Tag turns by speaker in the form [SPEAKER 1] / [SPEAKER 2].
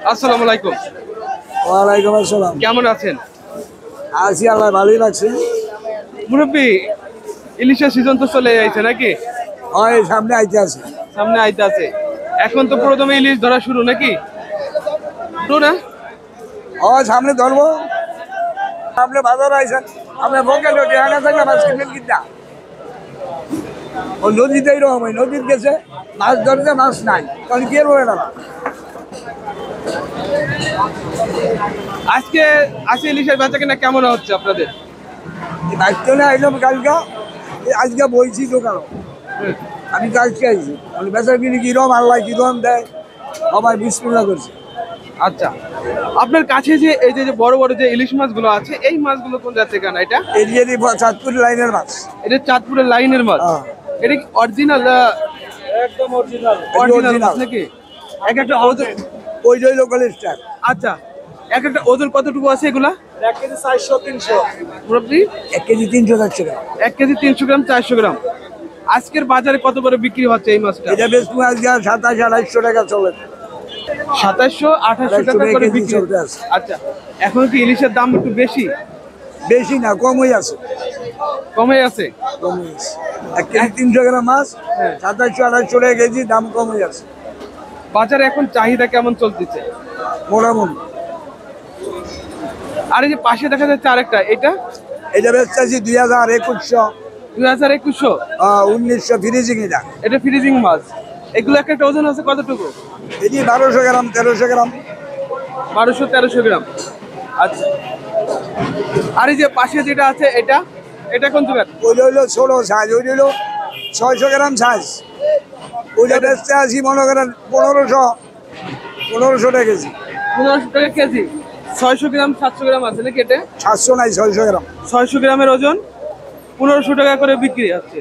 [SPEAKER 1] আসসালামু আলাইকুম।
[SPEAKER 2] ওয়ালাইকুম আসসালাম।
[SPEAKER 1] কেমন আছেন?
[SPEAKER 2] আছি, আল্লাহ ভালোই লাগছে।
[SPEAKER 1] মুরব্বী, ইলিশের সিজন তো চলে যাইছে নাকি?
[SPEAKER 2] হয় সামনে আইতে আছে।
[SPEAKER 1] সামনে আইতে আছে। এখন তো প্রথমে ইলিশ ধরা শুরু নাকি? শুরু না?
[SPEAKER 2] হয় সামনে ধরবো। সামনে বাজার আইছেন, আমরা বকে লোক এখানে থাকলে মাছ কিনবেন কিনা? ও নদীতেই রকম, ওই নদীর গেছে মাছ ধরতে, মাছ নাই, কারণ কি বলে না।
[SPEAKER 1] আজকে ইলিশের বেচা কিনা কেমন হচ্ছে আপনাদের?
[SPEAKER 2] দায়িত্ব না আইলাম কালকা, আজকে বইছি দোকানও। আমি তো আজকে আইছি, আমি বেচার কিনি কিরম আল্লাহ কিরম দেয় সবাই বিসমিল্লাহ করছে।
[SPEAKER 1] আচ্ছা, আপনার কাছে যে এই যে বড় বড় যে ইলিশ মাছগুলো আছে, এই মাছগুলো কোন জাত থেকে আনা? এটা
[SPEAKER 2] এরিয়ারই চাঁদপুর লাইনের মাছ।
[SPEAKER 1] এটা চাঁদপুরের লাইনের মাছ। এটা কি অরিজিনাল?
[SPEAKER 2] একদম অরিজিনাল
[SPEAKER 1] অরিজিনাল মাছ নাকি? এক একটা ওজন,
[SPEAKER 2] ওই যে লোকাল স্টার।
[SPEAKER 1] আচ্ছা, এক একটা ওজন কতটুকু আছে এগুলা?
[SPEAKER 2] 1 কেজি 400-300।
[SPEAKER 1] মুরব্বী,
[SPEAKER 2] 1 কেজি 300 যাচ্ছে না।
[SPEAKER 1] 1 কেজি 300 গ্রাম, 400 গ্রাম। আজকের বাজারে কত করে বিক্রি হচ্ছে এই মাছটা?
[SPEAKER 2] এটা বেশ আজকে 2700-2800 টাকা চলে।
[SPEAKER 1] 2700-2800 টাকা করে বিক্রি
[SPEAKER 2] চলতে আছে।
[SPEAKER 1] আচ্ছা, এখন কি ইলিশের দাম একটু বেশি?
[SPEAKER 2] বেশি না, কমই আছে।
[SPEAKER 1] কমে আছে?
[SPEAKER 2] কমই আছে। 1 কেজি 300 গ্রাম মাছ 2700-2800 টাকা কেজি, দাম কমই আছে।
[SPEAKER 1] বাজারে এখন চাহিদা কেমন চলতেছে?
[SPEAKER 2] মোটামুটি।
[SPEAKER 1] আর এই যে পাশে দেখা যাচ্ছে আরেকটা, এটা
[SPEAKER 2] এটা বেচতেছি 2000-2100।
[SPEAKER 1] 2100?
[SPEAKER 2] 1900 ফ্রিজিং।
[SPEAKER 1] এটা ফ্রিজিং মাছ। এগুলো একটা একটা ওজন আছে কতটুকু?
[SPEAKER 2] এটি 1200 গ্রাম 1300 গ্রাম।
[SPEAKER 1] 1200-1300 গ্রাম। আচ্ছা, আর এই যে পাশে যেটা আছে, এটা এটা কোন জায়গা?
[SPEAKER 2] ওইটা হইলো 16 সাইজ, ওইটা হইলো 600 গ্রাম সাইজ। ওইটা বেচতে আছি মনে করেন 1500 টাকা কেজি।
[SPEAKER 1] 1500 টাকা কেজি। 600 গ্রাম 700 গ্রাম আছে নাকি? এটা
[SPEAKER 2] 700 নাই, 600 গ্রাম।
[SPEAKER 1] 600 গ্রামের ওজন 1500 টাকা করে বিক্রি হচ্ছে।